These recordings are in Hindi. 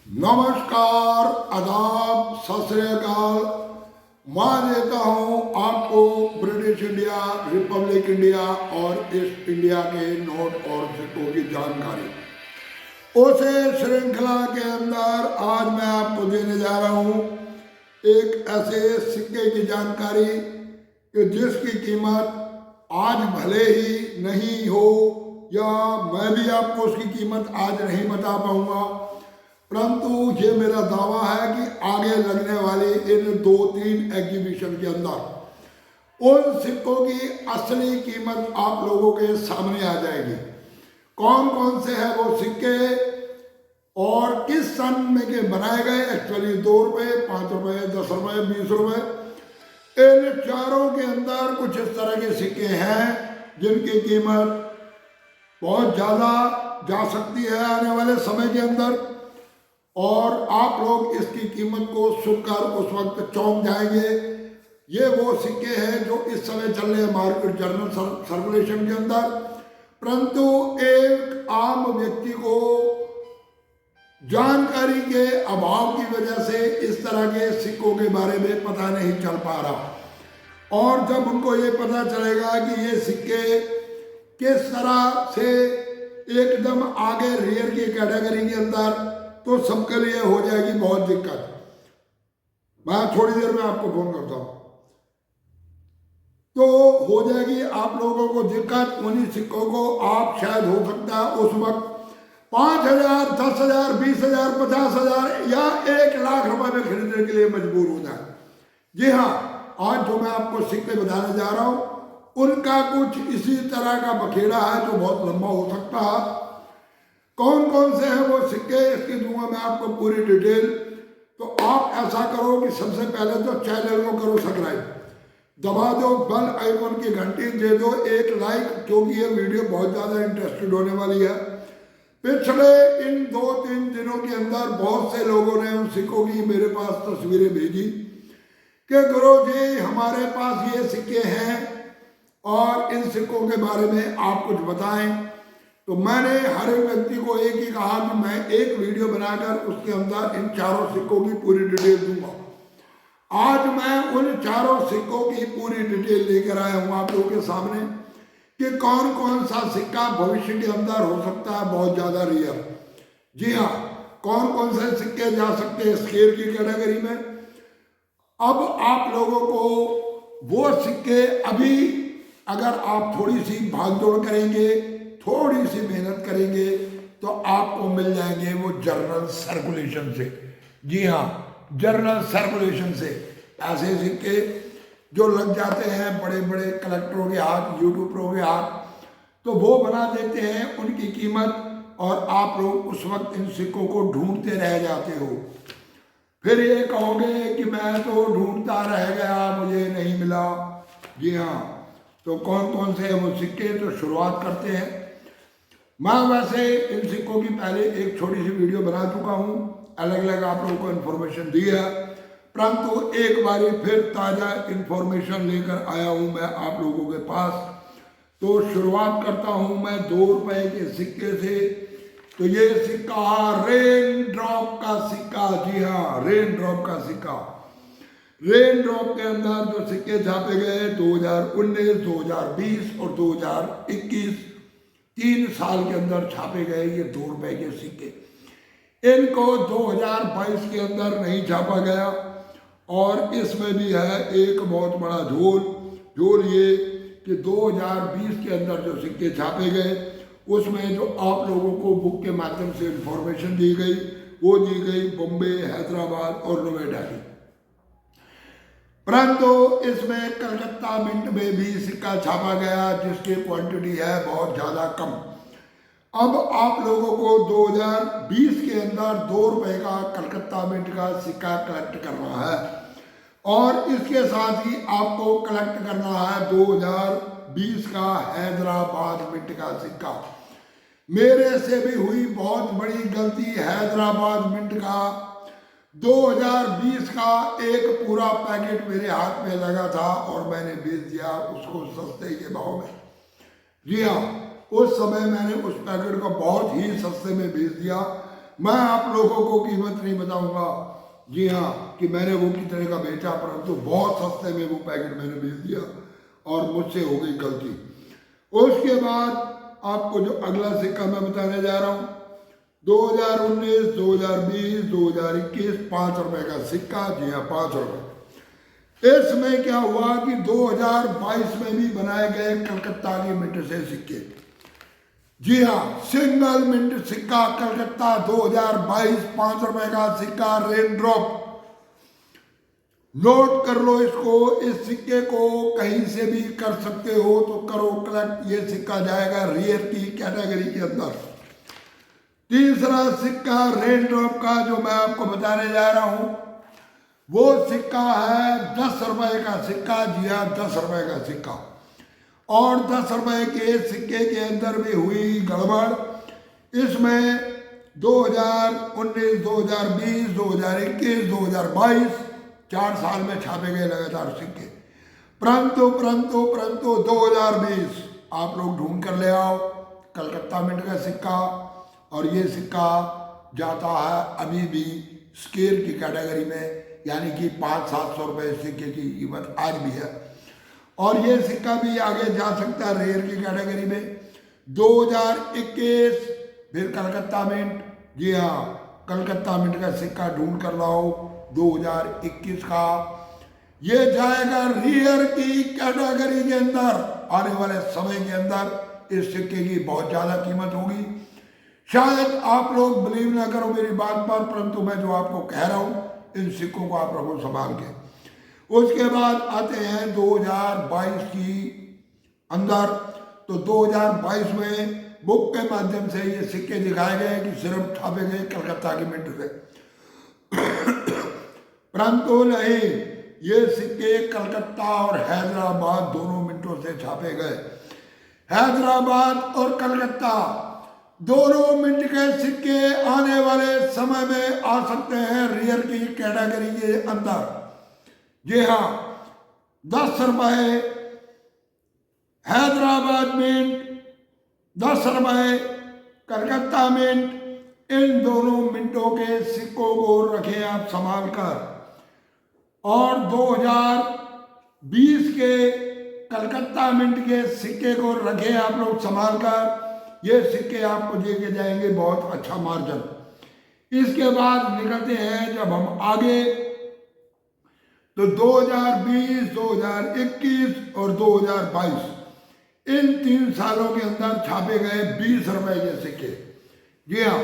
नमस्कार, आदाब, सत श्री अकाल। मैं देता हूँ आपको ब्रिटिश इंडिया, रिपब्लिक इंडिया और ईस्ट इंडिया के नोट और सिक्कों की जानकारी। उसे श्रृंखला के अंदर आज मैं आपको देने जा रहा हूँ एक ऐसे सिक्के की जानकारी कि जिसकी कीमत आज भले ही नहीं हो या मैं भी आपको उसकी कीमत आज नहीं बता पाऊँगा, परंतु ये मेरा दावा है कि आगे लगने वाली इन 2-3 एग्जीबिशन के अंदर उन सिक्कों की असली कीमत आप लोगों के सामने आ जाएगी। कौन कौन से हैं वो सिक्के और किस सन में के बनाए गए, एक्चुअली 2 रुपये, 5 रुपये, 10 रुपये, 20 रुपये, इन चारों के अंदर कुछ इस तरह के सिक्के हैं जिनकी कीमत बहुत ज़्यादा जा सकती है आने वाले समय के अंदर, और आप लोग इसकी कीमत को सुनकर उस वक्त चौंक जाएंगे। ये वो सिक्के हैं जो इस समय चल रहे हैं मार्केट जर्नल सर्कुलेशन के अंदर, परंतु एक आम व्यक्ति को जानकारी के अभाव की वजह से इस तरह के सिक्कों के बारे में पता नहीं चल पा रहा। और जब उनको ये पता चलेगा कि ये सिक्के किस तरह से एकदम आगे रेयर की कैटेगरी के अंदर, तो सबके लिए हो जाएगी बहुत दिक्कत। मैं थोड़ी देर में आपको फोन करता हूं। तो हो जाएगी आप लोगों को दिक्कत। उन्हीं सिक्कों को आप शायद हो सकता है उस वक्त 5,000, 10,000, 20,000, 50,000 या 1 लाख रुपए में खरीदने के लिए मजबूर हो जाए। जी हाँ, आज जो मैं आपको सिक्के बताने जा रहा हूं उनका कुछ इसी तरह का बखेड़ा है जो बहुत लंबा हो सकता है। कौन कौन से हैं वो सिक्के, इसकी दूंगा मैं आपको पूरी डिटेल। तो आप ऐसा करो कि सबसे पहले तो चैनल को करो सब्सक्राइब, दबा दो बेल आइकन की घंटी, दे दो एक लाइक, क्योंकि ये वीडियो बहुत ज़्यादा इंटरेस्टेड होने वाली है। पिछले इन 2-3 दिनों के अंदर बहुत से लोगों ने उन सिक्कों की मेरे पास तस्वीरें भेजी कि गुरु जी हमारे पास ये सिक्के हैं और इन सिक्कों के बारे में आप कुछ बताएं। तो मैंने हर एक व्यक्ति को एक ही कहा कि मैं एक वीडियो बनाकर उसके अंदर इन चारों सिक्कों की पूरी डिटेल दूंगा। आज मैं उन चारों सिक्कों की पूरी डिटेल लेकर आया हूं आप लोगों के सामने कि कौन कौन सा सिक्का भविष्य के अंदर हो सकता है बहुत ज्यादा रेयर। जी हाँ, कौन कौन से सिक्के जा सकते हैं स्केल की कैटेगरी में। अब आप लोगों को वो सिक्के अभी अगर आप थोड़ी सी भागदौड़ करेंगे, थोड़ी सी मेहनत करेंगे तो आपको मिल जाएंगे वो जर्नल सर्कुलेशन से। जी हाँ, जर्नल सर्कुलेशन से ऐसे सिक्के जो लग जाते हैं बड़े बड़े कलेक्टरों के हाथ, यूट्यूबरों के हाथ, तो वो बना देते हैं उनकी कीमत, और आप लोग उस वक्त इन सिक्कों को ढूंढते रह जाते हो। फिर ये कहोगे कि मैं तो ढूंढता रह गया, मुझे नहीं मिला। जी हाँ, तो कौन कौन से वो सिक्के, तो शुरुआत करते हैं। मैं वैसे इन सिक्कों की पहले एक छोटी सी वीडियो बना चुका हूँ, अलग अलग आप लोगों को इन्फॉर्मेशन दी है, परंतु एक बारी फिर ताज़ा इन्फॉर्मेशन लेकर आया हूँ मैं आप लोगों के पास। तो शुरुआत करता हूँ मैं 2 रुपये के सिक्के से। तो ये सिक्का रेन ड्रॉप का सिक्का, जी हाँ, रेन ड्रॉप का सिक्का। रेन ड्रॉप के अंदर जो सिक्के छापे गए 2019, 2020 और 2021, 3 साल के अंदर छापे गए ये 2 रुपये के सिक्के। इनको 2022 के अंदर नहीं छापा गया, और इसमें भी है एक बहुत बड़ा झोल ये कि 2020 के अंदर जो सिक्के छापे गए उसमें जो आप लोगों को बुक के माध्यम से इंफॉर्मेशन दी गई वो दी गई बॉम्बे, हैदराबाद और नोएडा की, परंतु इसमें कलकत्ता मिंट में भी सिक्का छापा गया जिसकी क्वांटिटी है बहुत ज़्यादा कम। अब आप लोगों को 2020 के अंदर 2 रुपये का कलकत्ता मिंट का सिक्का कलेक्ट करना है, और इसके साथ ही आपको कलेक्ट करना है 2020 का हैदराबाद मिंट का सिक्का। मेरे से भी हुई बहुत बड़ी गलती, हैदराबाद मिंट का 2020 का एक पूरा पैकेट मेरे हाथ में लगा था और मैंने बेच दिया उसको सस्ते के भाव में। जी हाँ, उस समय मैंने उस पैकेट को बहुत ही सस्ते में बेच दिया। मैं आप लोगों को कीमत नहीं बताऊंगा, जी हाँ, कि मैंने वो कितने का बेचा, परंतु बहुत सस्ते में वो पैकेट मैंने बेच दिया और मुझसे हो गई गलती। उसके बाद आपको जो अगला सिक्का मैं बताने जा रहा हूँ, 2019, 2020, 2021 ₹5 का सिक्का, जी हाँ ₹5। इसमें क्या हुआ कि 2022 में भी बनाए गए कलकत्ता की मिंट से सिक्के, जी हाँ, सिंगल मिंट सिक्का कलकत्ता 2022 ₹5 का सिक्का, रेन ड्रॉप। नोट कर लो इसको, इस सिक्के को कहीं से भी कर सकते हो तो करो कलेक्ट। ये सिक्का जाएगा रियर की कैटेगरी के अंदर। तीसरा सिक्का रेन ड्रॉप का जो मैं आपको बताने जा रहा हूं, वो सिक्का है ₹10 का सिक्का, जी हाँ ₹10 का सिक्का। और ₹10 के सिक्के के अंदर भी हुई गड़बड़। इसमें 2019, 2020, 2021, 2022 4 साल में छापे गए लगातार सिक्के। परंतु 2020 आप लोग ढूंढ कर ले आओ कलकत्ता मिंट का सिक्का, और ये सिक्का जाता है अभी भी स्केल की कैटेगरी में, यानी कि 500-700 रुपये सिक्के की कीमत आज भी है। और ये सिक्का भी आगे जा सकता है रेयर की कैटेगरी में। 2021 फिर कलकत्ता मिंट, जी हाँ कलकत्ता मिंट का सिक्का ढूंढ कर लाओ 2021 का। ये जाएगा रियर की कैटेगरी के अंदर। आने वाले समय के अंदर इस सिक्के की बहुत ज़्यादा कीमत होगी। शायद आप लोग बिलीव ना करो मेरी बात पर, परंतु मैं जो आपको कह रहा हूँ, इन सिक्कों को आप रखो संभाल के। उसके बाद आते हैं 2022 की अंदर। तो 2022 में बुक के माध्यम से ये सिक्के दिखाए गए कि सिर्फ छापे गए कलकत्ता की मिंट से, परंतु नहीं, ये सिक्के कलकत्ता और हैदराबाद दोनों मिंटों से छापे गए। हैदराबाद और कलकत्ता दोनों मिंट के सिक्के आने वाले समय में आ सकते हैं रियर की कैटेगरी के अंदर। जी हाँ, ₹10 हैदराबाद मिंट, ₹10 कलकत्ता मिंट। इन दोनों मिंटों के सिक्कों को रखें आप संभाल कर। और 2020 के कलकत्ता मिंट के सिक्के को रखें आप लोग संभाल कर। ये सिक्के आपको देके जाएंगे बहुत अच्छा मार्जिन। इसके बाद निकलते हैं जब हम आगे, तो 2020, 2021 और 2022 इन 3 सालों के अंदर छापे गए ₹20 के सिक्के। जी हाँ,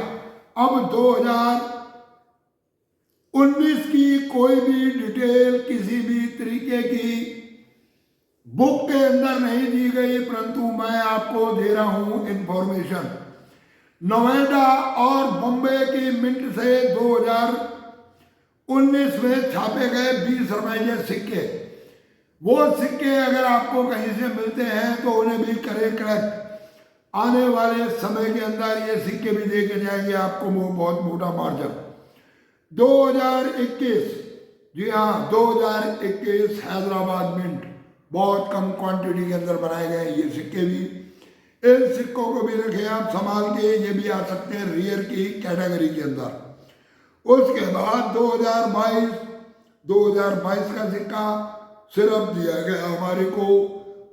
अब 2019 की कोई भी डिटेल किसी भी तरीके की बुक के अंदर नहीं दी गई, परंतु मैं आपको दे रहा हूं इंफॉर्मेशन। नोएडा और बॉम्बे की मिंट से 2019 में छापे गए ₹20 के सिक्के। वो सिक्के अगर आपको कहीं से मिलते हैं तो उन्हें भी करें कलेक्ट। आने वाले समय के अंदर ये सिक्के भी दे के जाएंगे आपको बहुत मोटा मार्जिन। 2021, जी हाँ 2021 हैदराबाद मिंट, बहुत कम क्वांटिटी के अंदर बनाए गए ये सिक्के भी। इन सिक्कों को भी रखें आप संभाल के, ये भी आ सकते हैं रियर की कैटेगरी के अंदर। उसके बाद 2022 का सिक्का सिर्फ दिया गया हमारे को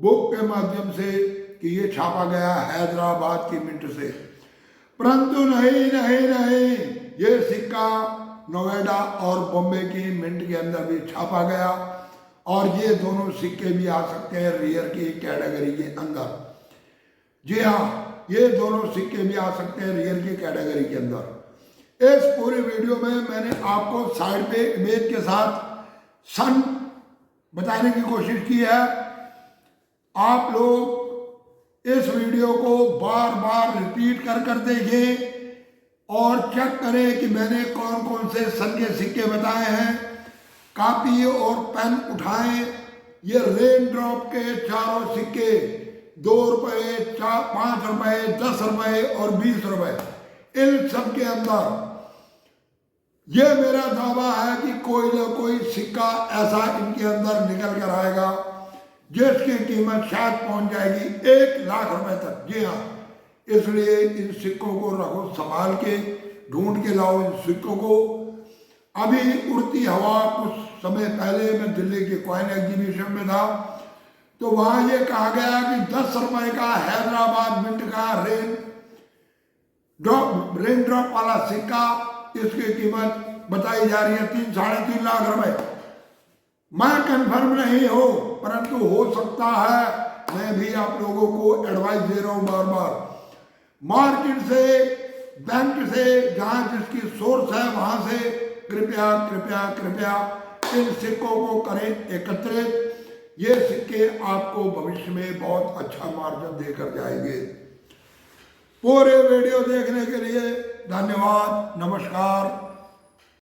बुक के माध्यम से कि ये छापा गया हैदराबाद की मिंट से, परंतु नहीं, ये सिक्का नोएडा और बॉम्बे की मिंट के अंदर भी छापा गया। और ये दोनों सिक्के भी आ सकते हैं रियर की कैटेगरी के अंदर। जी हाँ, ये दोनों सिक्के भी आ सकते हैं रियर की कैटेगरी के अंदर। इस पूरी वीडियो में मैंने आपको साइड पे इमेज के साथ सन बताने की कोशिश की है। आप लोग इस वीडियो को बार बार रिपीट कर देखें और चेक करें कि मैंने कौन कौन से सन के सिक्के बताए हैं। कॉपी और पेन उठाएं। ये रेन ड्रॉप के चारों सिक्के ₹2, ₹5, ₹10 और ₹20, इन सब के अंदर ये मेरा दावा है कि कोई ना कोई सिक्का ऐसा इनके अंदर निकल कर आएगा जिसकी कीमत शायद पहुंच जाएगी ₹1 लाख तक। जी हाँ, इसलिए इन सिक्कों को रखो संभाल के, ढूंढ के लाओ इन सिक्कों को। अभी उड़ती हवा, कुछ समय पहले मैं दिल्ली के कॉइन एग्जीबिशन में था, तो वहाँ ये कहा गया कि 10 रुपए का हैदराबाद मिंट का रेन ड्रॉप वाला सिक्का, इसकी कीमत बताई जा रही है 3-3.5 लाख रुपए। मैं कंफर्म नहीं हो, परंतु हो सकता है। मैं भी आप लोगों को एडवाइस दे रहा हूँ बार बार, मार्केट से, बैंक से, जहाँ जिसकी सोर्स है वहाँ से कृपया कृपया कृपया इन सिक्कों को करें एकत्रित। ये सिक्के आपको भविष्य में बहुत अच्छा मार्जिन देकर जाएंगे। पूरे वीडियो देखने के लिए धन्यवाद। नमस्कार।